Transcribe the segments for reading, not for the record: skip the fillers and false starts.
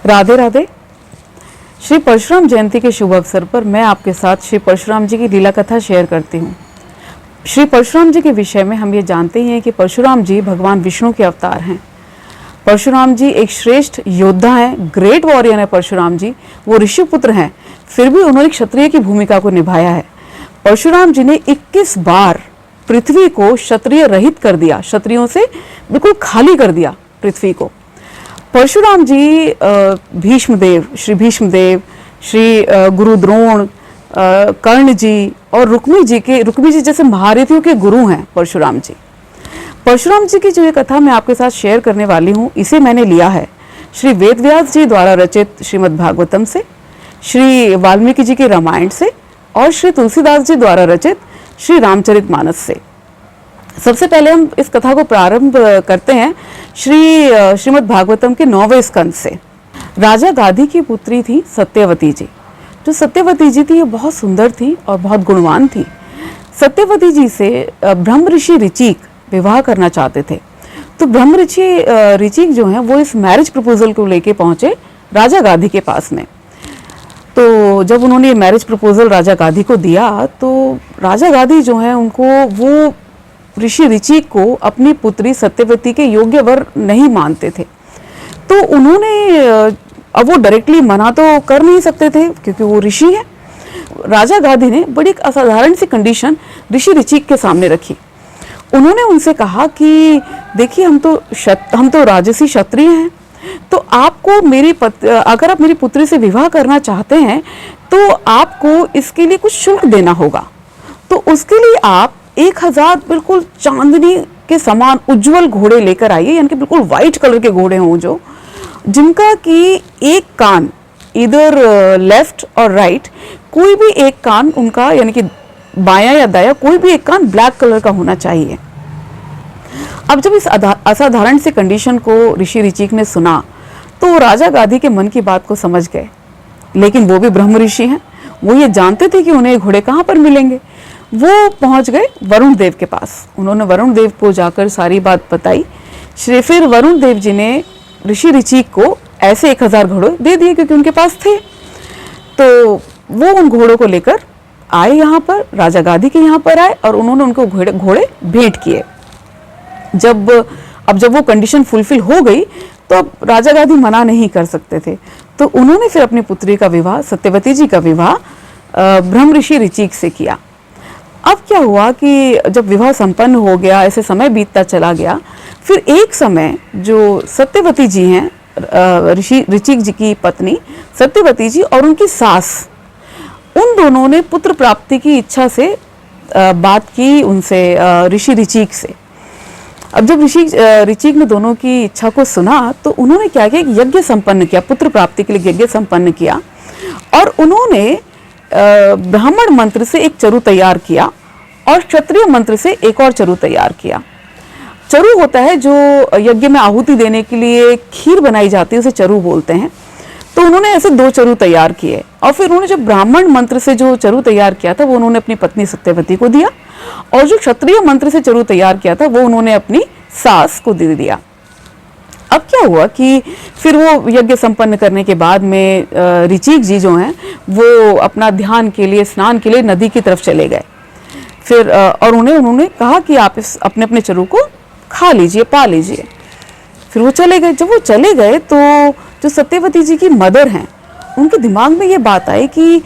राधे राधे। श्री परशुराम जयंती के शुभ अवसर पर मैं आपके साथ श्री परशुराम जी की लीला कथा शेयर करती हूँ। श्री परशुराम जी के विषय में हम ये जानते ही हैं कि परशुराम जी भगवान विष्णु के अवतार हैं। परशुराम जी एक श्रेष्ठ योद्धा हैं, ग्रेट वॉरियर हैं। परशुराम जी वो ऋषि पुत्र हैं, फिर भी उन्होंने क्षत्रिय की भूमिका को निभाया है। परशुराम जी ने 21 बार पृथ्वी को क्षत्रिय रहित कर दिया, क्षत्रियों से बिल्कुल खाली कर दिया पृथ्वी को। परशुराम जी भीष्मदेव, श्री गुरु द्रोण, कर्ण जी और रुक्मी जी जैसे महारथियों के गुरु हैं परशुराम जी। परशुराम जी की जो ये कथा मैं आपके साथ शेयर करने वाली हूँ, इसे मैंने लिया है श्री वेदव्यास जी द्वारा रचित श्रीमद् भागवतम से, श्री वाल्मीकि जी के रामायण से और श्री तुलसीदास जी द्वारा रचित श्री रामचरितमानस से। सबसे पहले हम इस कथा को प्रारंभ करते हैं श्रीमद् भागवतम के 9वें स्कंद से। राजा गाधी की पुत्री थी सत्यवती जी। जो सत्यवती जी थी ये बहुत सुंदर थी और बहुत गुणवान थी। सत्यवती जी से ब्रह्म ऋषि ऋचिक विवाह करना चाहते थे। तो ब्रह्म ऋषि ऋचिक जो हैं वो इस मैरिज प्रपोजल को लेके पहुंचे राजा गाधी के पास में। तो जब उन्होंने ये मैरिज प्रपोजल राजा गाधी को दिया तो राजा गाधी जो है उनको वो ऋषि ऋचिक को अपनी पुत्री सत्यवती के योग्य वर नहीं मानते थे। तो उन्होंने, अब वो डायरेक्टली मना तो कर नहीं सकते थे क्योंकि वो ऋषि है। राजा गाधी ने बड़ी एक असाधारण सी कंडीशन ऋषि ऋचिक के सामने रखी। उन्होंने उनसे कहा कि देखिए हम तो राजसी क्षत्रिय हैं, तो आपको अगर आप मेरी पुत्री से विवाह करना चाहते हैं तो आपको इसके लिए कुछ शुल्क देना होगा। तो उसके लिए आप 1000 बिल्कुल चांदनी के समान उज्जवल घोड़े लेकर आइए, यानी कि बिल्कुल व्हाइट कलर के घोड़े हों जो जिनका कि एक कान इधर लेफ्ट और राइट, कोई भी एक कान उनका यानी कि बायां या दायां कोई भी एक कान ब्लैक कलर का होना चाहिए। अब जब इस असाधारण से कंडीशन को ऋषि ऋचिक ने सुना तो राजा गाधी के मन की बात को समझ गए। लेकिन वो भी ब्रह्म ऋषि हैं, वो ये जानते थे कि उन्हें घोड़े कहाँ पर मिलेंगे। वो पहुंच गए वरुण देव के पास। उन्होंने वरुण देव को जाकर सारी बात बताई। फिर वरुण देव जी ने ऋषि ऋचिक को ऐसे 1000 घोड़े दे दिए क्योंकि उनके पास थे। तो वो उन घोड़ों को लेकर आए यहाँ पर, राजा गाधी के यहाँ पर आए और उन्होंने उनको घोड़े भेंट किए। जब वो कंडीशन फुलफिल हो गई तो अब राजा गाधी मना नहीं कर सकते थे। तो उन्होंने फिर अपनी पुत्री का विवाह, सत्यवती जी का विवाह ब्रह्म ऋषि ऋचिक से किया। अब क्या हुआ कि जब विवाह संपन्न हो गया, ऐसे समय बीतता चला गया। फिर एक समय जो सत्यवती जी हैं, ऋषि ऋचिक जी की पत्नी सत्यवती जी और उनकी सास, उन दोनों ने पुत्र प्राप्ति की इच्छा से बात की उनसे, ऋषि ऋचिक से। अब जब ऋषि ऋचिक ने दोनों की इच्छा को सुना तो उन्होंने क्या किया, एक यज्ञ संपन्न किया, पुत्र प्राप्ति के लिए यज्ञ संपन्न किया। और उन्होंने ब्राह्मण मंत्र से एक चरु तैयार किया और क्षत्रिय मंत्र से एक और चरु तैयार किया। चरु होता है जो यज्ञ में आहुति देने के लिए खीर बनाई जाती है, उसे चरु बोलते हैं। तो उन्होंने ऐसे 2 चरु तैयार किए और फिर उन्होंने जो ब्राह्मण मंत्र से जो चरु तैयार किया था वो उन्होंने अपनी पत्नी सत्यवती को दिया और जो क्षत्रिय मंत्र से चरु तैयार किया था वो उन्होंने अपनी सास को दे दिया। अब क्या हुआ कि फिर वो यज्ञ संपन्न करने के बाद में ऋचिक जी जो हैं वो अपना ध्यान के लिए, स्नान के लिए नदी की तरफ चले गए। फिर और उन्होंने कहा कि आप इस अपने अपने चरु को खा लीजिए, पा लीजिए। फिर वो चले गए। जब वो चले गए तो जो सत्यवती जी की मदर हैं उनके दिमाग में ये बात आई कि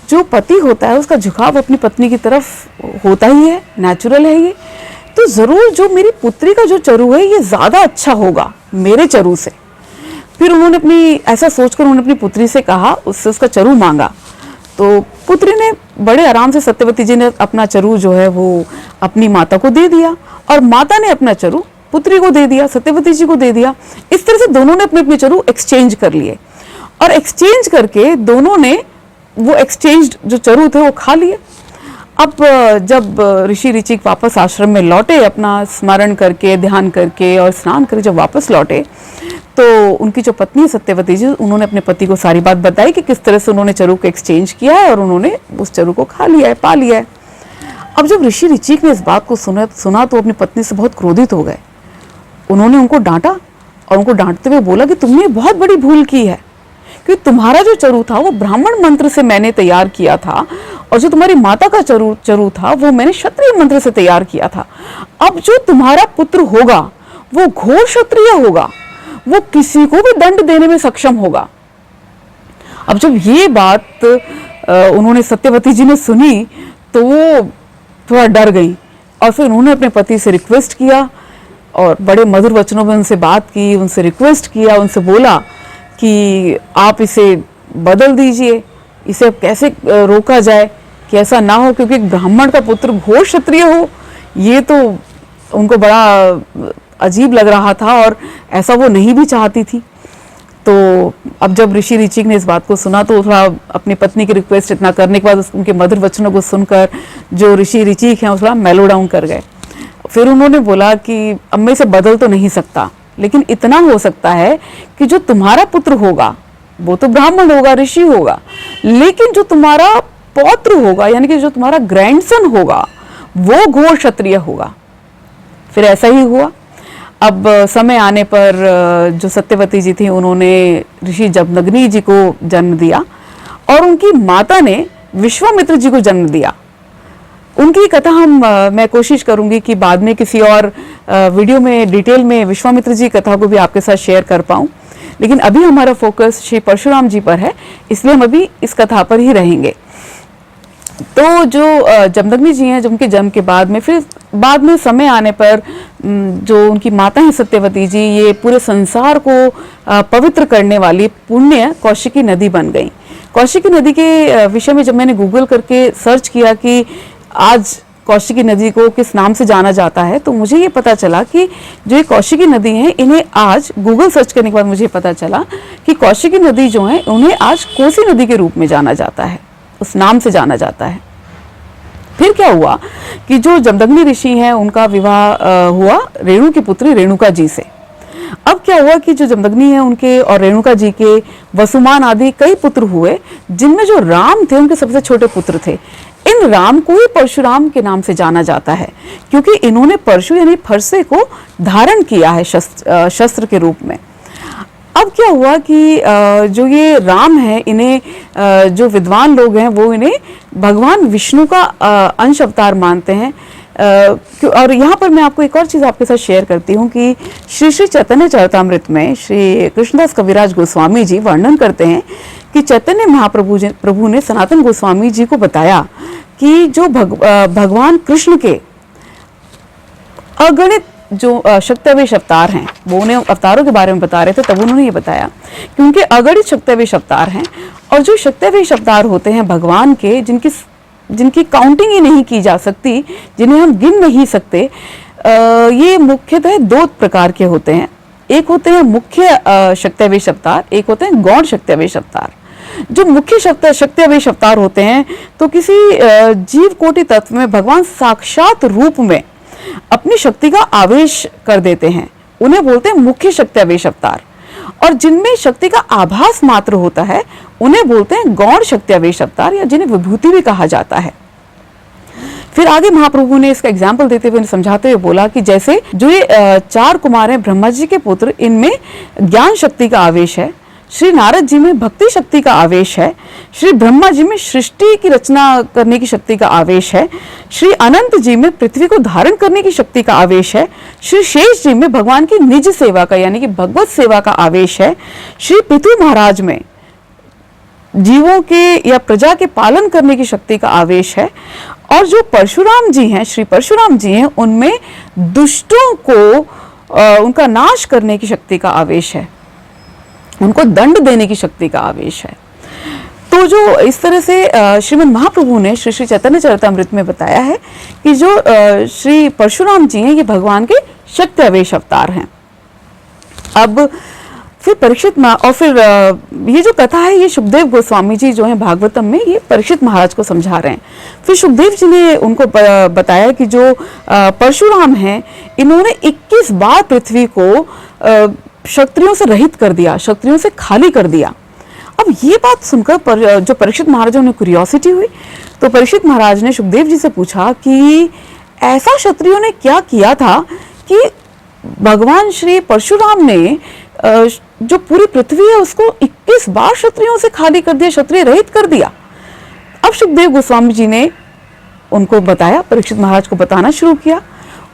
जो पति होता है उसका झुकाव अपनी पत्नी की तरफ होता ही है, नेचुरल है ये। तो जरूर जो मेरी पुत्री का जो चरु है ये ज्यादा अच्छा होगा मेरे चरु से। फिर उन्होंने ऐसा सोचकर उन्होंने अपनी पुत्री से कहा, उससे उसका चरु मांगा। तो पुत्री ने बड़े आराम से, सत्यवती जी ने अपना चरु जो है वो अपनी माता को दे दिया और माता ने अपना चरु पुत्री को दे दिया, सत्यवती जी को दे दिया। इस तरह से दोनों ने अपने अपने चरु एक्सचेंज कर लिए और एक्सचेंज करके दोनों ने वो एक्सचेंज जो चरु थे वो खा लिए। अब जब ऋषि ऋचिक वापस आश्रम में लौटे, अपना स्मरण करके, ध्यान करके और स्नान करके जब वापस लौटे तो उनकी जो पत्नी सत्यवती जी, उन्होंने अपने पति को सारी बात बताई कि किस तरह से उन्होंने चरु को एक्सचेंज किया है और उन्होंने उस चरु को खा लिया है, पा लिया है। अब जब ऋषि ऋचिक ने इस बात को सुना तो अपनी पत्नी से बहुत क्रोधित हो गए। उन्होंने उनको डांटा और उनको डांटते हुए बोला कि तुमने बहुत बड़ी भूल की है। कि तुम्हारा जो चरु था वो ब्राह्मण मंत्र से मैंने तैयार किया था, और जो तुम्हारी माता का चरु था वो मैंने क्षत्रिय मंत्र से तैयार किया था। अब जो तुम्हारा पुत्र होगा वो घोर क्षत्रिय होगा, वो किसी को भी दंड देने में सक्षम होगा। अब जब ये बात उन्होंने सत्यवती जी ने सुनी तो वो थोड़ा डर गई, और फिर उन्होंने अपने पति से रिक्वेस्ट किया और बड़े मधुर वचनों में उनसे बात की, उनसे रिक्वेस्ट किया, उनसे बोला कि आप इसे बदल दीजिए, इसे अब कैसे रोका जाए कि ऐसा ना हो, क्योंकि एक ब्राह्मण का पुत्र घोर क्षत्रिय हो, ये तो उनको बड़ा अजीब लग रहा था और ऐसा वो नहीं भी चाहती थी। तो अब जब ऋषि ऋचिक ने इस बात को सुना तो थोड़ा अपनी पत्नी की रिक्वेस्ट इतना करने के बाद उनके मधुर वचनों को सुनकर जो ऋषि ऋचिक हैं वो थोड़ा मेलो डाउन कर गए। फिर उन्होंने बोला कि अब मैं इसे बदल तो नहीं सकता, लेकिन इतना हो सकता है कि जो तुम्हारा पुत्र होगा वो तो ब्राह्मण होगा, ऋषि होगा, लेकिन जो तुम्हारा पौत्र होगा यानी कि जो तुम्हारा ग्रैंडसन होगा वो घोर क्षत्रिय होगा। फिर ऐसा ही हुआ। अब समय आने पर जो सत्यवती जी थी उन्होंने ऋषि जमदग्नि जी को जन्म दिया और उनकी माता ने विश्वामित्र जी को जन्म दिया। उनकी कथा मैं कोशिश करूंगी कि बाद में किसी और वीडियो में डिटेल में विश्वामित्र जी कथा को भी आपके साथ शेयर कर पाऊं, लेकिन अभी हमारा फोकस श्री परशुराम जी पर है, इसलिए हम अभी इस कथा पर ही रहेंगे। तो जो जमदग्नि जी हैं, जो उनके जन्म के बाद में फिर बाद में समय आने पर जो उनकी माता हैं सत्यवती जी, ये पूरे संसार को पवित्र करने वाली पुण्य कौशिकी नदी बन गई। कौशिकी नदी के विषय में जब मैंने गूगल करके सर्च किया कि आज कौशिकी नदी को किस नाम से जाना जाता है, तो मुझे ये पता चला कि जो ये कौशिकी नदी है इन्हें आज गूगल सर्च करने के बाद मुझे पता चला कि कौशिकी नदी जो है उन्हें आज कोसी नदी के रूप में जाना जाता है, उस नाम से जाना जाता है। फिर क्या हुआ कि जो जमदग्नि ऋषि हैं उनका विवाह हुआ रेणु की पुत्री रेणुका जी से। अब क्या हुआ कि जो जमदग्नि है उनके और रेणुका जी के वसुमान आदि कई पुत्र हुए, जिनमें जो राम थे उनके सबसे छोटे पुत्र थे। इन राम को ही परशुराम के नाम से जाना जाता है, क्योंकि इन्होंने परशु यानी फरसे को धारण किया है शस्त्र के रूप में। अब क्या हुआ कि जो ये राम है, इन्हें जो विद्वान लोग हैं वो इन्हें भगवान विष्णु का अंश अवतार मानते हैं। और यहाँ पर मैं आपको एक और चीज़ आपके साथ शेयर करती हूँ कि श्री श्री चैतन्य चरितामृत में श्री कृष्णदास कविराज गोस्वामी जी वर्णन करते हैं कि चैतन्य महाप्रभु ने सनातन गोस्वामी जी को बताया कि जो भगवान कृष्ण के अगणित जो शक्त्यावेश अवतार हैं, वो उन्हें अवतारों के बारे में बता रहे थे, तब उन्होंने ये बताया कि उनके अगणित शक्त्यावेश अवतार हैं, और जो शक्त्यावेश अवतार होते हैं भगवान के, जिनकी काउंटिंग ही नहीं की जा सकती, जिन्हें हम गिन नहीं सकते, ये मुख्यतः दो प्रकार के होते हैं। एक होते हैं मुख्य शक्त्यावेश अवतार, एक होते हैं गौण शक्त्यावेश अवतार। जो मुख्य शक्त्यावेश अवतार होते हैं तो किसी जीव कोटि तत्व में भगवान साक्षात रूप में अपनी शक्ति का आवेश कर देते हैं, उन्हें बोलते हैं मुख्य शक्त्यावेश अवतार। और जिनमें शक्ति का आभास मात्र होता है उन्हें बोलते हैं गौण शक्त्यावेश अवतार, या जिन्हें विभूति भी कहा जाता है। फिर आगे महाप्रभु ने इसका एग्जाम्पल देते हुए समझाते हुए बोला कि जैसे जो ये चार कुमार हैं ब्रह्मा जी के पुत्र, इनमें ज्ञान शक्ति का आवेश है, श्री नारद जी में भक्ति शक्ति का आवेश है, श्री ब्रह्मा जी में सृष्टि की रचना करने की शक्ति का आवेश है, श्री अनंत जी में पृथ्वी को धारण करने की शक्ति का आवेश है, श्री शेष जी में भगवान की निज सेवा का यानी कि भगवत सेवा का आवेश है, श्री पितु महाराज में जीवों के या प्रजा के पालन करने की शक्ति का आवेश है, और जो परशुराम जी हैं, श्री परशुराम जी हैं, उनमें दुष्टों को उनका नाश करने की शक्ति का आवेश है, उनको दंड देने की शक्ति का आवेश है। तो जो इस तरह से श्रीमद् महाप्रभु ने श्री श्री चैतन्य चरितामृत में बताया है कि जो श्री परशुराम जी हैं ये भगवान के शक्त्यावेश अवतार हैं। अब फिर परीक्षित और फिर ये जो कथा है ये सुखदेव गोस्वामी जी जो हैं भागवतम में, ये परीक्षित महाराज को समझा रहे हैं। फिर सुखदेव जी ने उनको बताया कि जो परशुराम हैं इन्होंने 21 बार पृथ्वी को क्षत्रियों से रहित कर दिया, क्षत्रियों से खाली कर दिया। अब ये बात सुनकर जो परीक्षित महाराज उन्हें क्यूरियोसिटी हुई, तो परीक्षित महाराज ने सुखदेव जी से पूछा कि ऐसा क्षत्रियों ने क्या किया था कि भगवान श्री परशुराम ने जो पूरी पृथ्वी है उसको 21 बार क्षत्रियों से खाली कर दिया, क्षत्रिय रहित कर दिया। अब सुखदेव गोस्वामी जी ने उनको बताया, परीक्षित महाराज को बताना शुरू किया।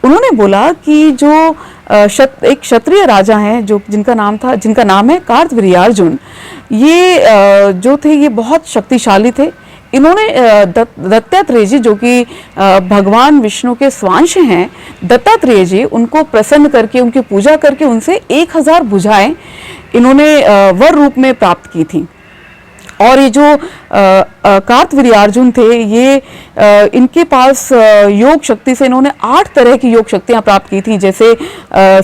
उन्होंने बोला कि जो एक क्षत्रिय राजा हैं जो जिनका नाम है कार्तवीर्यार्जुन, ये जो थे ये बहुत शक्तिशाली थे। इन्होंने दत्तात्रेय जी जो कि भगवान विष्णु के स्वांश हैं, दत्तात्रेय जी, उनको प्रसन्न करके उनकी पूजा करके उनसे 1000 भुजाएं इन्होंने वर रूप में प्राप्त की थी। और ये जो कार्तवीर्यार्जुन थे, ये इनके पास योग शक्ति से इन्होंने 8 तरह की योग शक्तियां प्राप्त की थी, जैसे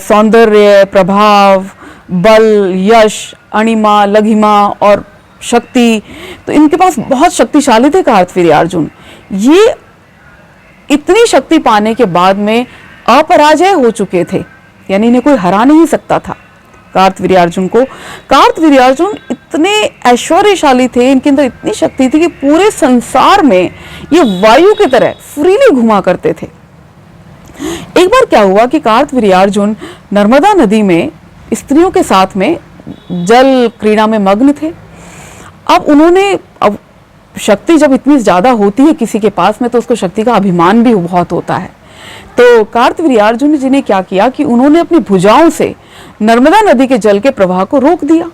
सौंदर्य, प्रभाव, बल, यश, अणिमा, लघिमा और शक्ति। तो इनके पास बहुत शक्तिशाली थे कार्तवीर्यार्जुन। ये इतनी शक्ति पाने के बाद में अपराजय हो चुके थे, यानी इन्हें कोई हरा नहीं सकता था कार्तवीर्यार्जुन को। कार्तवीर्यार्जुन इतने ऐश्वर्यशाली थे, इनके अंदर इतनी शक्ति थी कि पूरे संसार में ये वायु की तरह फ्रीली घुमा करते थे। एक बार क्या हुआ कि कार्तवीर्यार्जुन नर्मदा नदी में स्त्रियों के साथ में जल क्रीड़ा में मग्न थे। अब शक्ति जब इतनी ज्यादा होती है किसी के पास में, तो उसको शक्ति का अभिमान भी बहुत होता है। तो कार्तवीर्यार्जुन जी ने क्या किया कि उन्होंने अपनी भुजाओं से नर्मदा नदी के जल के प्रवाह को रोक दिया।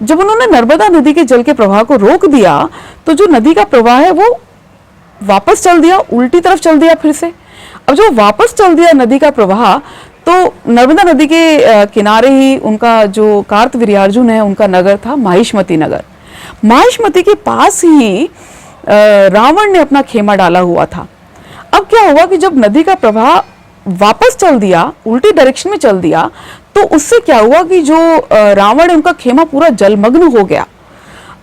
जब उन्होंने नर्मदा नदी के जल के प्रवाह को रोक दिया, तो जो नदी का प्रवाह है वो वापस चल दिया, उल्टी तरफ चल दिया फिर से। अब जो वापस चल दिया नदी का प्रवाह, तो नर्मदा नदी के किनारे ही उनका जो कार्तवीर्यार्जुन है उनका नगर था माहिष्मती नगर। माहिष्मती के पास ही रावण ने अपना खेमा डाला हुआ था। अब क्या हुआ कि जब नदी का प्रवाह वापस चल दिया, उल्टी डायरेक्शन में चल दिया, तो उससे क्या हुआ कि जो रावण है उनका खेमा पूरा जलमग्न हो गया।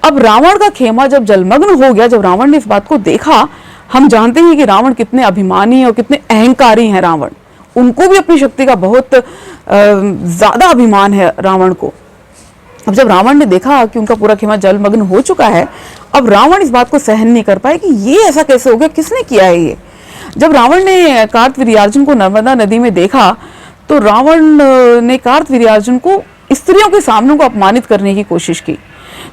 अब रावण का खेमा जब जलमग्न हो गया, जब रावण ने इस बात को देखा, हम जानते हैं कि रावण कितने अभिमानी और कितने अहंकारी हैं रावण, उनको भी अपनी शक्ति का बहुत ज्यादा अभिमान है रावण को। अब जब रावण ने देखा कि उनका पूरा खेमा जलमग्न हो चुका है, अब रावण इस बात को सहन नहीं कर पाए कि ये ऐसा कैसे हो गया, किसने किया है ये। जब रावण ने कार्तवीर्यार्जुन को नर्मदा नदी में देखा, तो रावण ने कार्तवीर्यार्जुन को स्त्रियों के सामने को अपमानित करने की कोशिश की।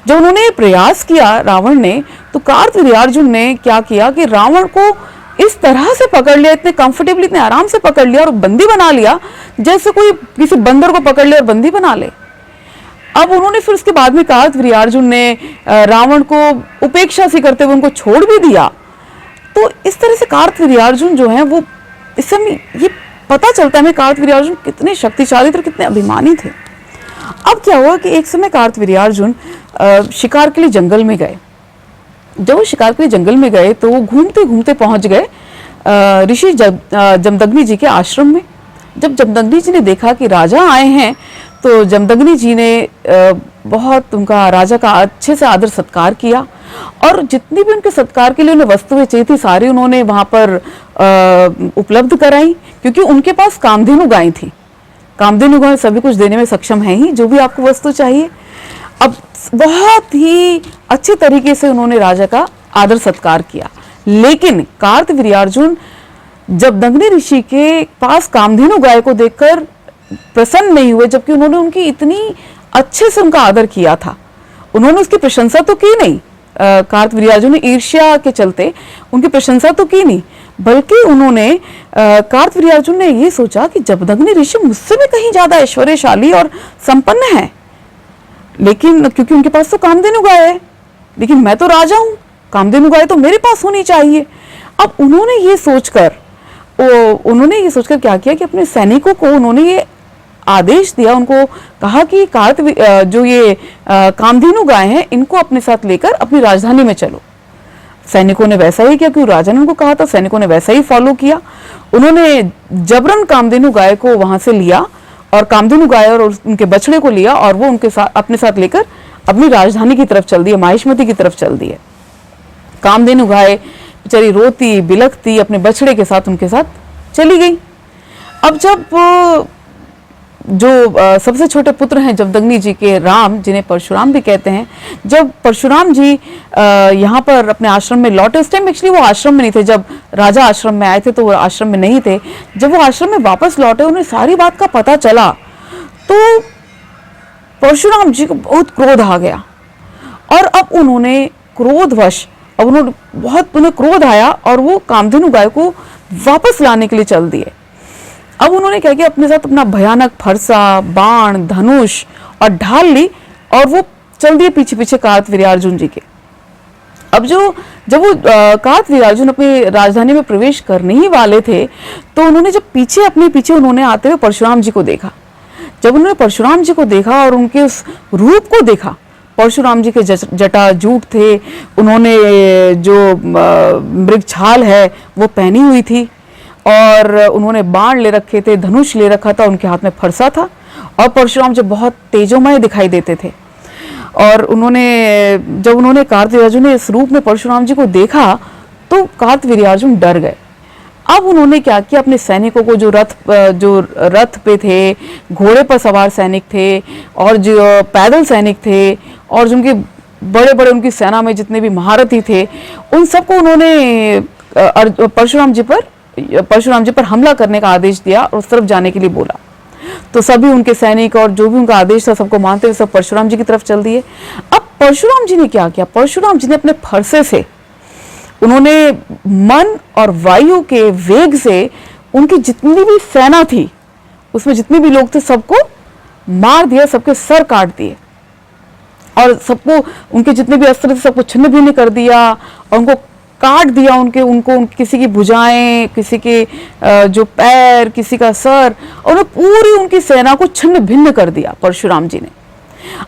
जब उन्होंने प्रयास किया रावण ने, तो कार्तवीर्यार्जुन ने क्या किया कि रावण को इस तरह से पकड़ लिया, इतने कंफर्टेबली, इतने आराम से पकड़ लिया और बंदी बना लिया, जैसे कोई किसी बंदर को पकड़ ले और बंदी बना ले। अब उन्होंने फिर उसके बाद में कार्तवीर्यार्जुन ने रावण को उपेक्षा सी करते हुए उनको छोड़ भी दिया। तो इस तरह से कार्तवीर्यार्जुन जो है वो, इस समय ये पता चलता है कार्तवीर्यार्जुन कितने शक्तिशाली थे और कितने अभिमानी थे। अब क्या हुआ कि एक समय कार्तवीर्यार्जुन शिकार के लिए जंगल में गए। जब वो शिकार के लिए जंगल में गए तो वो घूमते घूमते पहुंच गए ऋषि जमदग्नि जी के आश्रम में। जब जमदग्नि जी ने देखा कि राजा आए हैं, तो जमदग्नि जी ने बहुत उनका राजा का अच्छे से आदर सत्कार किया, और जितनी भी उनके सत्कार के लिए उन्हें वस्तुएं चाहिए थी सारी उन्होंने वहां पर उपलब्ध कराई, क्योंकि उनके पास कामधेनु गाय थी। कामधेनु गाय सभी कुछ देने में सक्षम है ही, जो भी आपको वस्तु चाहिए। अब बहुत ही अच्छे तरीके से उन्होंने राजा का आदर सत्कार किया। लेकिन कार्तवीर्यार्जुन जमदग्नि ऋषि के पास कामधेनु गाय को देखकर प्रसन्न नहीं हुए, जबकि उन्होंने उनकी इतनी अच्छे से उनका आदर किया था। उन्होंने उसकी प्रशंसा तो की नहीं, कार्तवीर्यार्जुन ने ईर्ष्या के चलते उनकी प्रशंसा तो की नहीं, बल्कि उन्होंने कार्तवीर्यार्जुन ने ये सोचा कि जमदग्नि ऋषि मुझसे भी कहीं ज्यादा ऐश्वर्यशाली और संपन्न है, लेकिन क्योंकि उनके पास तो कामधेनु गाय है, लेकिन मैं तो राजा हूं, कामधेनु गाय तो मेरे पास होनी चाहिए। अब उन्होंने ये सोचकर क्या किया कि अपने सैनिकों को उन्होंने ये आदेश दिया, उनको कहा कि जो ये कामधेनु गाय हैं इनको अपने साथ लेकर अपनी राजधानी में चलो। सैनिकों ने वैसा ही किया, क्योंकि राजा ने उनको कहा था, सैनिकों ने वैसा ही फॉलो किया। उन्होंने जबरन कामधेनु गाय को वहां से लिया, और कामधेनु गाय और उनके बछड़े को लिया, और वो उनके साथ अपने साथ लेकर अपनी राजधानी की तरफ चल दिए, माहिष्मती की तरफ चल दिए। कामधेनु गाय बेचारी रोती बिलखती अपने बछड़े के साथ उनके साथ चली गई। अब जब जो सबसे छोटे पुत्र हैं जमदग्नि जी के, राम, जिन्हें परशुराम भी कहते हैं, जब परशुराम जी यहाँ पर अपने आश्रम में लौटे, उस टाइम एक्चुअली वो आश्रम में नहीं थे, जब राजा आश्रम में आए थे तो वो आश्रम में नहीं थे। जब वो आश्रम में वापस लौटे, उन्हें सारी बात का पता चला, तो परशुराम जी को बहुत क्रोध आ गया और अब उन्होंने क्रोधवश, अब उन्हें क्रोध आया और वो कामधेनु गाय को वापस लाने के लिए चल दिए। अब उन्होंने क्या किया, अपने साथ अपना भयानक फरसा, बाण, धनुष और ढाल ली और वो चल दिए पीछे पीछे कार्तवीर्यार्जुन जी के। अब जब वो कार्तवीर्यार्जुन अपनी राजधानी में प्रवेश करने ही वाले थे तो उन्होंने जब अपने पीछे उन्होंने आते हुए परशुराम जी को देखा। जब उन्होंने परशुराम जी को देखा और उनके उस रूप को देखा, परशुराम जी के जटा जूट थे, उन्होंने जो मृगछाल है वो पहनी हुई थी और उन्होंने बाण ले रखे थे, धनुष ले रखा था, उनके हाथ में फरसा था और परशुराम जी बहुत तेजोमय दिखाई देते थे। और जब उन्होंने कार्तवीर्यार्जुन ने इस रूप में परशुराम जी को देखा तो कार्तवीर्यार्जुन डर गए। अब उन्होंने क्या किया, अपने सैनिकों को जो रथ पे थे, घोड़े पर सवार सैनिक थे और जो पैदल सैनिक थे और जिनके बड़े बड़े उनकी सेना में जितने भी महारथी थे, उन सबको उन्होंने परशुराम जी पर हमला करने का आदेश दिया और उस तरफ जाने के लिए बोला। तो सभी उनके सैनिक और जो भी उनका आदेश था सबको मानते हुए सब परशुराम जी की तरफ चल दिए। अब परशुराम जी ने क्या किया, परशुराम जी ने अपने फरसे से उन्होंने मन और वायु के वेग से उनकी जितनी भी सेना थी, उसमें जितने भी लोग थे, सबको मार दिया, सबके सर काट दिए और सबको, उनके जितने भी अस्त्र थे सबको छिन्न भिन्न कर दिया और उनको काट दिया। उनको किसी की भुजाएं, किसी के जो पैर, किसी का सर, और पूरी उनकी सेना को छिन्न भिन्न कर दिया परशुराम जी ने।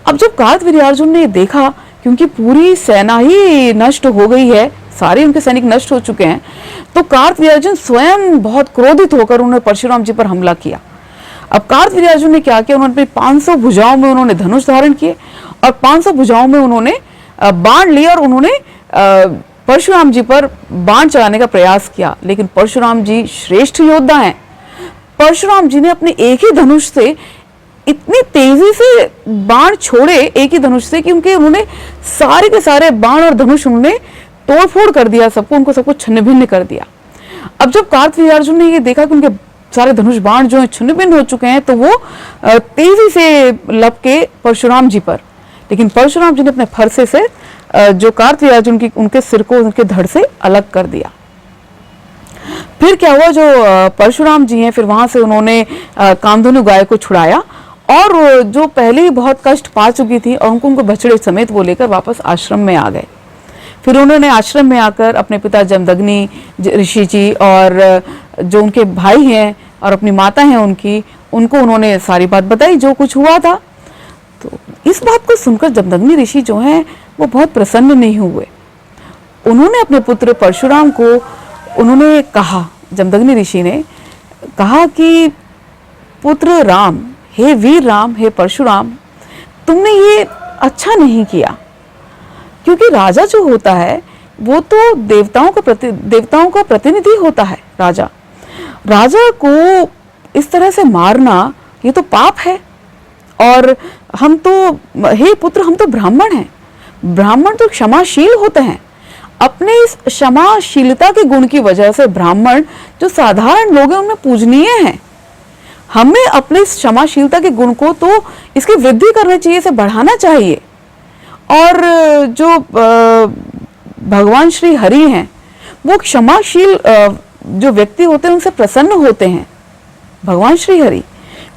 अब जब कार्तवीर्यार्जुन ने देखा कि उनकी पूरी सेना ही नष्ट हो गई है, सारे उनके सैनिक नष्ट हो चुके हैं, तो कार्तवीर्यार्जुन स्वयं बहुत क्रोधित होकर उन्होंने परशुराम जी पर हमला किया। अब कार्तवीर्यार्जुन ने क्या किया, उन्होंने 500 भुजाओं में उन्होंने धनुष धारण किए और 500 भुजाओं में उन्होंने बाण लिए और उन्होंने परशुराम जी पर बाण चलाने का प्रयास किया। लेकिन परशुराम जी श्रेष्ठ योद्धा हैं। परशुराम जी ने अपने एक ही धनुष से इतनी तेजी से बाण छोड़े, एक ही धनुष से, कि उन्होंने सारे के सारे बाण और धनुष उन्होंने तोड़फोड़ कर दिया, उनको सबको छिन्न भिन्न कर दिया। अब जब कार्तवीर्यार्जुन ने ये देखा कि उनके सारे धनुष बाण जो है छिन्न भिन्न हो चुके हैं, तो वो तेजी से लपके परशुराम जी पर। लेकिन परशुराम जी ने अपने फरसे से जो कार्तवीर्यार्जुन की उनके सिर को उनके धड़ से अलग कर दिया। फिर क्या हुआ, जो परशुराम जी हैं, फिर वहां से उन्होंने कामधेनु गाय को छुड़ाया और जो पहले ही बहुत कष्ट पा चुकी थी और उनको बछड़े समेत वो लेकर वापस आश्रम में आ गए। फिर उन्होंने आश्रम में आकर अपने पिता जमदग्नि ऋषि जी और जो उनके भाई हैं और अपनी माता हैं उनको उन्होंने सारी बात बताई जो कुछ हुआ था। तो इस बात को सुनकर जमदग्नि ऋषि जो हैं वो बहुत प्रसन्न नहीं हुए। उन्होंने अपने पुत्र परशुराम को उन्होंने कहा, जमदग्नि ऋषि ने कहा कि पुत्र राम, हे वीर राम, हे परशुराम, तुमने ये अच्छा नहीं किया, क्योंकि राजा जो होता है वो तो देवताओं का प्रतिनिधि होता है। राजा को इस तरह से मारना ये तो पाप है। और हम तो, हे पुत्र, हम तो ब्राह्मण हैं। ब्राह्मण तो क्षमाशील होते हैं। अपने इस क्षमाशीलता के गुण की वजह से ब्राह्मण जो साधारण लोग हैं उनमें पूजनीय हैं। हमें अपने इस क्षमाशीलता के गुण को तो इसकी वृद्धि करना चाहिए, इसे बढ़ाना चाहिए। और जो भगवान श्री हरि हैं वो क्षमाशील जो व्यक्ति होते हैं उनसे प्रसन्न होते हैं, भगवान श्री हरि।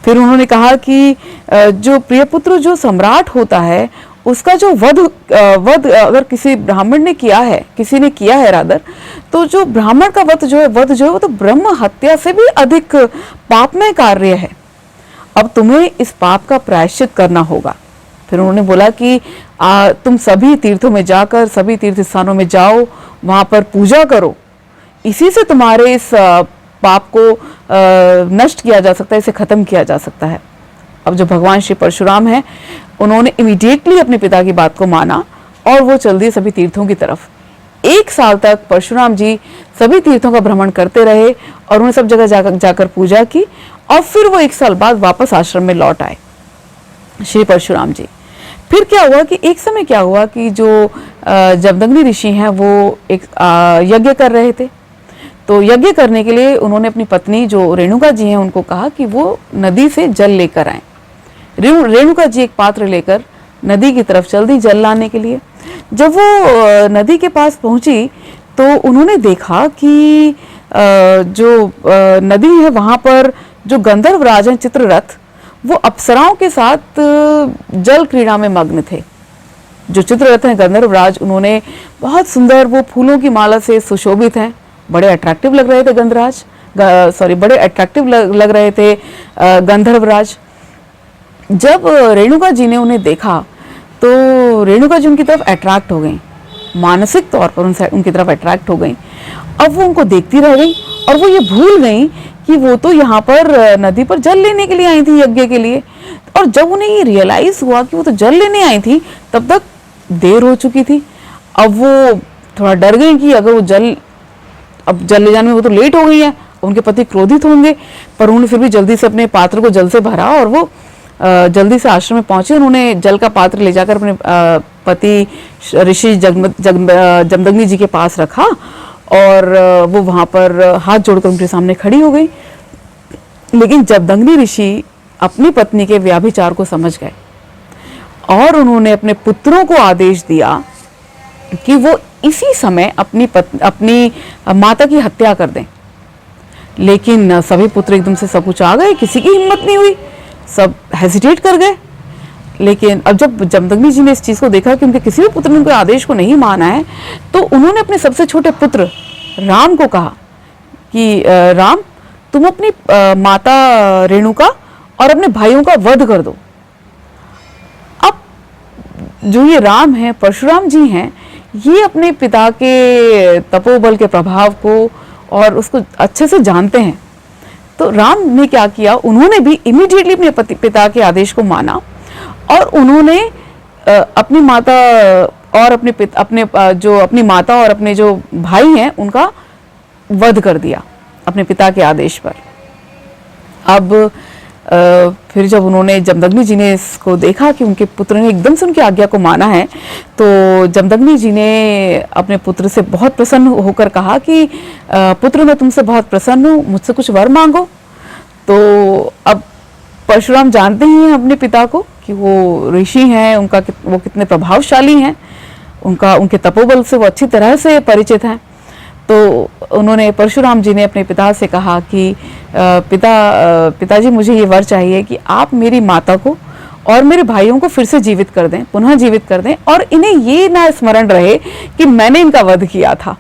फिर उन्होंने कहा कि जो प्रियपुत्र जो सम्राट होता है उसका जो वध अगर किसी ब्राह्मण ने किया है, किसी ने किया है रादर, तो जो ब्राह्मण का वध जो है वो तो ब्रह्म हत्या से भी अधिक पापमय कार्य है। अब तुम्हें इस पाप का प्रायश्चित करना होगा। फिर उन्होंने बोला कि तुम सभी तीर्थों में जाकर, सभी तीर्थ स्थानों में जाओ, वहां पर पूजा करो, इसी से तुम्हारे इस पाप को नष्ट किया जा सकता है, इसे खत्म किया जा सकता है। अब जो भगवान श्री परशुराम हैं उन्होंने इमीडिएटली अपने पिता की बात को माना और वो चल दिए सभी तीर्थों की तरफ। 1 साल तक परशुराम जी सभी तीर्थों का भ्रमण करते रहे और उन्होंने सब जगह जाकर पूजा की और फिर वो 1 साल बाद वापस आश्रम में लौट आए श्री परशुराम जी। फिर क्या हुआ कि एक समय क्या हुआ कि जो जमदग्नि ऋषि हैं वो एक यज्ञ कर रहे थे। तो यज्ञ करने के लिए उन्होंने अपनी पत्नी जो रेणुका जी हैं उनको कहा कि वो नदी से जल लेकर आए। रेणुका जी एक पात्र लेकर नदी की तरफ चल दी जल लाने के लिए। जब वो नदी के पास पहुंची तो उन्होंने देखा कि जो नदी है वहां पर जो गंधर्व राज हैं चित्ररथ, वो अप्सराओं के साथ जल क्रीड़ा में मग्न थे। जो चित्ररथ हैं गंधर्व राज, उन्होंने बहुत सुंदर, वो फूलों की माला से सुशोभित हैं, बड़े अट्रैक्टिव लग रहे थे गंधराज, बड़े अट्रैक्टिव लग रहे थे गंधर्वराज। जब रेणुका जी ने उन्हें देखा तो रेणुका जी उनकी तरफ अट्रैक्ट हो गई, मानसिक तौर पर उनकी तरफ अट्रैक्ट हो गई। अब वो उनको देखती रह गई और वो ये भूल गई कि वो तो यहाँ पर नदी पर जल लेने के लिए आई थी, यज्ञ के लिए। और जब उन्हें ये रियलाइज हुआ कि वो तो जल लेने आई थी, तब तक देर हो चुकी थी। अब वो थोड़ा डर गई कि अगर वो अब जल ले जाने में वो तो लेट हो गई है, उनके पति क्रोधित होंगे। पर उन्होंने फिर भी जल्दी से अपने पात्र को जल से भरा और वो जल्दी से आश्रम में पहुंचे। उन्होंने जल का पात्र ले जाकर अपने पति ऋषि जमदग्नि जी के पास रखा और वो वहां पर हाथ जोड़कर उनके सामने खड़ी हो गई। लेकिन जमदग्नि ऋषि अपनी पत्नी के व्याभिचार को समझ गए और उन्होंने अपने पुत्रों को आदेश दिया कि वो इसी समय अपनी माता की हत्या कर दें। लेकिन सभी पुत्र एकदम से सब कुछ आ गए, किसी की हिम्मत नहीं हुई, सब हेजिटेट कर गए। लेकिन अब जब जमदग्नि जी ने इस चीज को देखा कि उनके किसी भी पुत्र ने उनके आदेश को नहीं माना है, तो उन्होंने अपने सबसे छोटे पुत्र राम को कहा कि राम, तुम अपनी माता रेणुका और अपने भाइयों का वध कर दो। अब जो ये राम है, परशुराम जी हैं, ये अपने पिता के तपोबल के प्रभाव को और उसको अच्छे से जानते हैं। तो राम ने क्या किया, उन्होंने भी इमीडिएटली अपने पिता के आदेश को माना और उन्होंने अपनी माता और अपनी माता और अपने जो भाई हैं उनका वध कर दिया अपने पिता के आदेश पर। अब फिर जब उन्होंने जमदग्नि जी ने इसको देखा कि उनके पुत्र ने एकदम से उनकी आज्ञा को माना है, तो जमदग्नि जी ने अपने पुत्र से बहुत प्रसन्न होकर कहा कि पुत्र, मैं तुमसे बहुत प्रसन्न हूँ, मुझसे कुछ वर मांगो। तो अब परशुराम जानते ही हैं अपने पिता को कि वो ऋषि हैं, वो कितने प्रभावशाली हैं, उनके तपोबल से वो अच्छी तरह से परिचित हैं। तो उन्होंने, परशुराम जी ने अपने पिता से कहा कि पिताजी, मुझे ये वर चाहिए कि आप मेरी माता को और मेरे भाइयों को फिर से जीवित कर दें, पुनः जीवित कर दें, और इन्हें ये ना स्मरण रहे कि मैंने इनका वध किया था।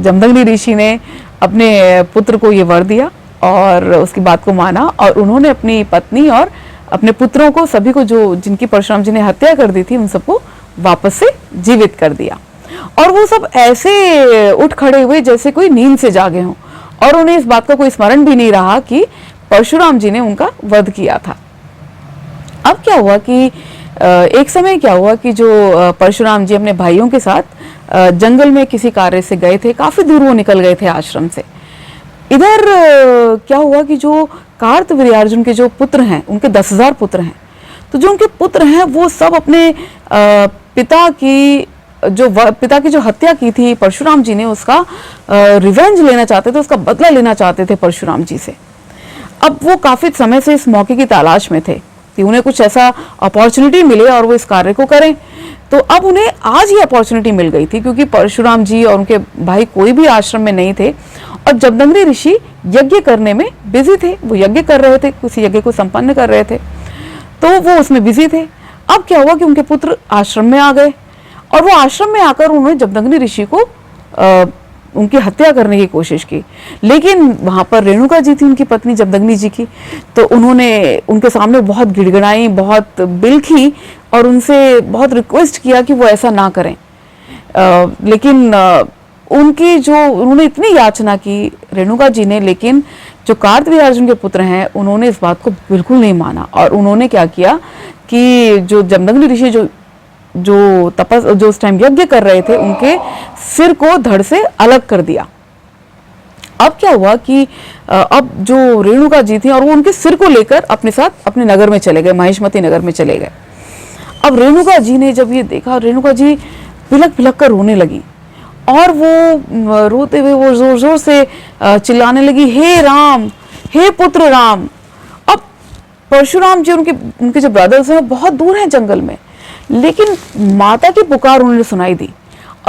जमदग्नि ऋषि ने अपने पुत्र को ये वर दिया और उसकी बात को माना और उन्होंने अपनी पत्नी और अपने पुत्रों को, सभी को जिनकी परशुराम जी ने हत्या कर दी थी, उन सबको वापस से जीवित कर दिया। और वो सब ऐसे उठ खड़े हुए जैसे कोई नींद से जागे हों और उन्हें इस बात का कोई स्मरण भी नहीं रहा कि परशुराम जी ने उनका वध किया था। अब क्या हुआ कि एक समय क्या हुआ कि जो परशुराम जी अपने भाइयों के साथ जंगल में किसी कार्य से गए थे, काफी दूर वो निकल गए थे आश्रम से। इधर क्या हुआ कि जो कार्तवीर्यार्जुन के जो पुत्र हैं, उनके 10,000 पुत्र हैं, तो जो उनके पुत्र हैं वो सब अपने पिता की जो हत्या की थी परशुराम जी ने, उसका रिवेंज लेना चाहते थे, उसका बदला लेना चाहते थे परशुराम जी से। अब वो काफी समय से इस मौके की तलाश में थे कि उन्हें कुछ ऐसा अपॉर्चुनिटी मिले और वो इस कार्य को करें। तो अब उन्हें आज ही अपॉर्चुनिटी मिल गई थी, क्योंकि परशुराम जी और उनके भाई कोई भी आश्रम में नहीं थे और जमदग्नि ऋषि यज्ञ करने में बिजी थे। वो यज्ञ कर रहे थे, किसी यज्ञ को संपन्न कर रहे थे, तो वो उसमें बिजी थे। अब क्या हुआ कि उनके पुत्र आश्रम में आ गए और वो आश्रम में आकर उन्होंने जमदग्नि ऋषि को उनकी हत्या करने की कोशिश की। लेकिन वहां पर रेणुका जी थी, उनकी पत्नी जमदग्नि जी की, तो उन्होंने उनके सामने बहुत गिड़गिड़ाई, बहुत बिलखी और उनसे बहुत रिक्वेस्ट किया कि वो ऐसा ना करें। लेकिन उन्होंने इतनी याचना की रेणुका जी ने, लेकिन जो कार्तवीर्यार्जुन के पुत्र हैं उन्होंने इस बात को बिल्कुल नहीं माना और उन्होंने क्या किया कि जो जमदग्नि ऋषि जो उस टाइम यज्ञ कर रहे थे, उनके सिर को धड़ से अलग कर दिया। अब क्या हुआ कि अब जो रेणुका जी थी और वो उनके सिर को लेकर अपने साथ अपने नगर में चले गए, महिष्मती नगर में चले गए। अब रेणुका जी ने जब ये देखा, रेणुका जी बिलख बिलख कर रोने लगी और वो रोते हुए वो जोर जोर से चिल्लाने लगी, हे राम, हे पुत्र राम। अब परशुराम जी उनके जो ब्रदर्स हैं वो बहुत दूर हैं जंगल में, लेकिन माता की पुकार उन्होंने सुनाई दी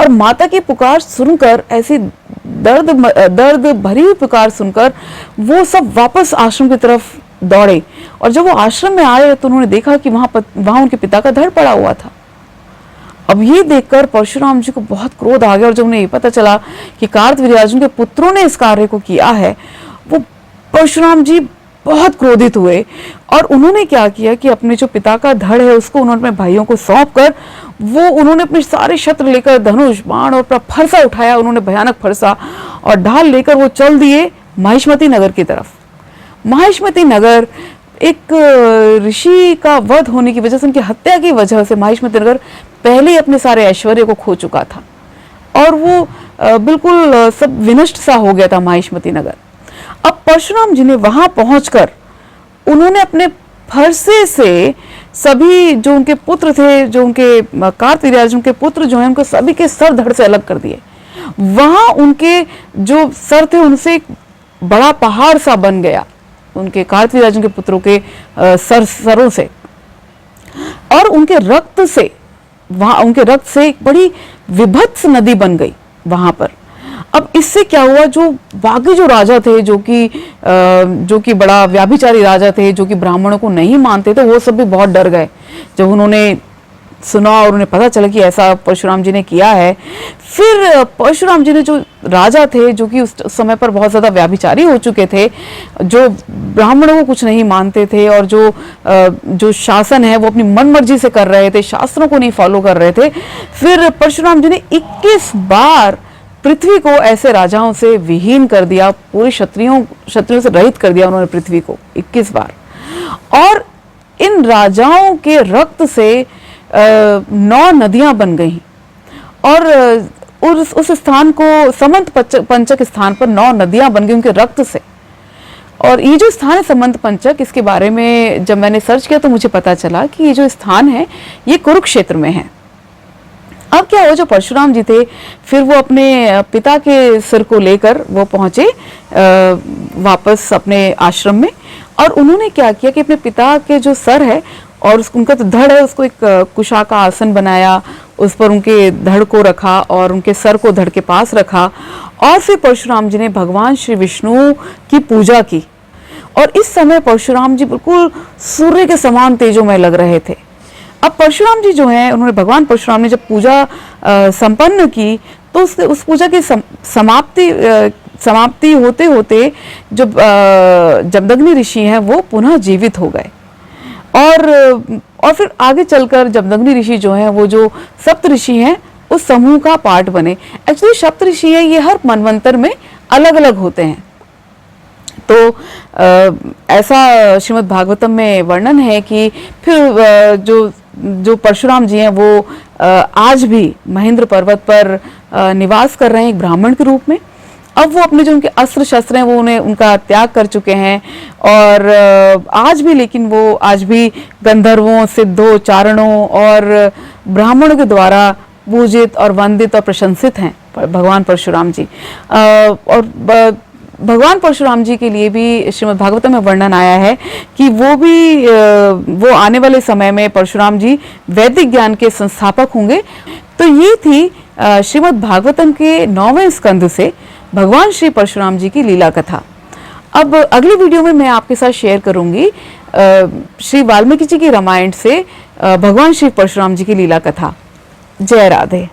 और माता की पुकार सुनकर, ऐसी दर्द भरी हुई पुकार सुनकर वो सब वापस आश्रम की तरफ दौड़े। और जब वो आश्रम में आए तो उन्होंने देखा कि वहां उनके पिता का धड़ पड़ा हुआ था। अब ये देखकर परशुराम जी को बहुत क्रोध आ गया और जब उन्हें ये पता चला कि कार्तवीर्यार्जुन के पुत्रों ने इस कार्य को किया है, वो परशुराम जी बहुत क्रोधित हुए और उन्होंने क्या किया कि अपने जो पिता का धड़ है उसको उन्होंने अपने भाइयों को सौंप कर उन्होंने अपने सारे शस्त्र लेकर धनुष बाण और अपना फरसा उठाया, उन्होंने भयानक फरसा और ढाल लेकर वो चल दिए महिष्मती नगर की तरफ। महिष्मती नगर एक ऋषि का वध होने की वजह से, उनकी हत्या की वजह से महिष्मती नगर पहले ही अपने सारे ऐश्वर्य को खो चुका था और वो बिल्कुल सब विनष्ट सा हो गया था महिष्मती नगर। अब परशुराम जी ने वहां पहुंचकर उन्होंने अपने फरसे से सभी जो उनके पुत्र थे, जो उनके कार्तवीर्यार्जुन के पुत्र जो हैं, उनको सभी के सर धड़ से अलग कर दिए। वहां उनके जो सर थे उनसे एक बड़ा पहाड़ सा बन गया, उनके कार्तवीर्यार्जुन के पुत्रों के सरों से, और उनके रक्त से एक बड़ी विभत्स नदी बन गई वहां पर। अब इससे क्या हुआ, जो बाकी जो राजा थे, जो कि बड़ा व्याभिचारी राजा थे, जो कि ब्राह्मणों को नहीं मानते थे, वो सब भी बहुत डर गए जब उन्होंने सुना और उन्हें पता चला कि ऐसा परशुराम जी ने किया है। फिर परशुराम जी ने, जो राजा थे जो कि उस समय पर बहुत ज्यादा व्याभिचारी हो चुके थे, जो ब्राह्मणों को कुछ नहीं मानते थे और जो शासन है वो अपनी मनमर्जी से कर रहे थे, शास्त्रों को नहीं फॉलो कर रहे थे, फिर परशुराम जी ने 21 बार पृथ्वी को ऐसे राजाओं से विहीन कर दिया, पूरे क्षत्रियों से रहित कर दिया उन्होंने पृथ्वी को 21 बार। और इन राजाओं के रक्त से 9 नदियां बन गई और उस स्थान को समंत पंचक स्थान पर 9 नदियां बन गई उनके रक्त से। और ये जो स्थान है समंत पंचक, इसके बारे में जब मैंने सर्च किया तो मुझे पता चला कि ये जो स्थान है ये कुरुक्षेत्र में है। अब क्या हुआ, जो परशुराम जी थे फिर वो अपने पिता के सिर को लेकर वो पहुंचे वापस अपने आश्रम में, और उन्होंने क्या किया कि अपने पिता के जो सर है और उनका तो धड़ है उसको एक कुशा का आसन बनाया, उस पर उनके धड़ को रखा और उनके सर को धड़ के पास रखा, और फिर परशुराम जी ने भगवान श्री विष्णु की पूजा की। और इस समय परशुराम जी बिल्कुल सूर्य के समान तेजोमय लग रहे थे। अब परशुराम जी जो हैं, उन्होंने भगवान परशुराम ने जब पूजा संपन्न की तो उस पूजा की समाप्ति होते होते जब जमदग्नि ऋषि हैं वो पुनः जीवित हो गए। और फिर आगे चलकर जमदग्नि ऋषि जो हैं वो जो सप्त ऋषि हैं उस समूह का पार्ट बने। एक्चुअली सप्त ऋषि हैं, ये हर मनवंतर में अलग अलग होते हैं। तो ऐसा श्रीमद् भागवतम में वर्णन है कि फिर जो परशुराम जी हैं वो आज भी महेंद्र पर्वत पर निवास कर रहे हैं एक ब्राह्मण के रूप में। अब वो अपने जो उनके अस्त्र शस्त्र हैं वो उनका त्याग कर चुके हैं, और आज भी, लेकिन वो आज भी गंधर्वों, सिद्धों, चारणों और ब्राह्मणों के द्वारा पूजित और वंदित और प्रशंसित हैं भगवान परशुराम जी। और भगवान परशुराम जी के लिए भी श्रीमद् भागवतम में वर्णन आया है कि वो आने वाले समय में परशुराम जी वैदिक ज्ञान के संस्थापक होंगे। तो ये थी श्रीमद् भागवतम के 9वें स्कंद से भगवान श्री परशुराम जी की लीला कथा। अब अगली वीडियो में मैं आपके साथ शेयर करूंगी श्री वाल्मीकि जी की रामायण से भगवान श्री परशुराम जी की लीला कथा। जय राधे।